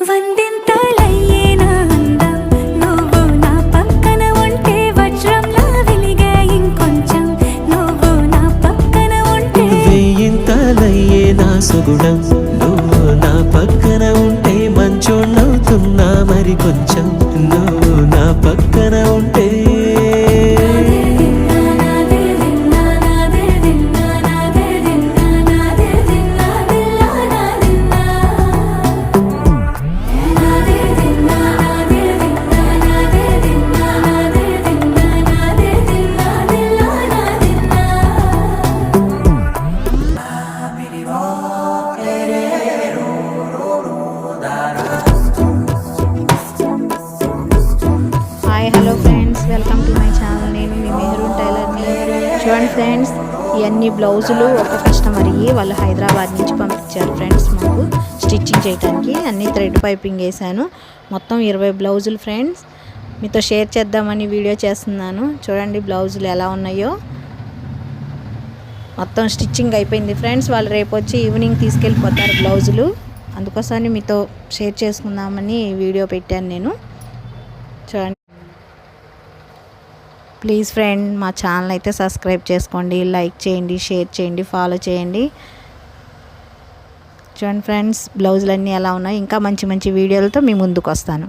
వందింతలయ్యేనా అందం నువ్వు నా పక్కన ఉంటే వజ్రంలా వెలిగే ఇంకొంచెం నువ్వు నా పక్కన ఉంటే వెయ్యింతలయ్యేనా సుగుణం నువ్వు నా పక్కన ఉంటే మంచోళ్ళవుతున్నా మరి కొంచెం నువ్వు నా పక్కన ఉంటే hello friends, welcome to my channel. నేను మీ మెహరూన్ టైలర్ని. చూడండి ఫ్రెండ్స్, ఇవన్నీ బ్లౌజులు ఒక కస్టమర్ వాళ్ళు హైదరాబాద్ నుంచి పంపించారు ఫ్రెండ్స్ మాకు స్టిచ్చింగ్ చేయడానికి. అన్నీ థ్రెడ్ పైపింగ్ వేసాను. మొత్తం 20 బ్లౌజులు ఫ్రెండ్స్. మీతో షేర్ చేద్దామని వీడియో చేస్తున్నాను. చూడండి బ్లౌజులు ఎలా ఉన్నాయో. మొత్తం స్టిచ్చింగ్ అయిపోయింది ఫ్రెండ్స్. వాళ్ళు రేపు వచ్చి ఈవినింగ్ తీసుకెళ్ళిపోతారు బ్లౌజులు. అందుకోసమని మీతో షేర్ చేసుకుందామని వీడియో పెట్టాను నేను. చూడండి ప్లీజ్ ఫ్రెండ్, మా ఛానల్ అయితే సబ్స్క్రైబ్ చేసుకోండి, లైక్ చేయండి, షేర్ చేయండి, ఫాలో చేయండి. చూడండి ఫ్రెండ్స్, బ్లౌజులు అన్నీ ఎలా ఉన్నాయి. ఇంకా మంచి మంచి వీడియోలతో మీ ముందుకు వస్తాను.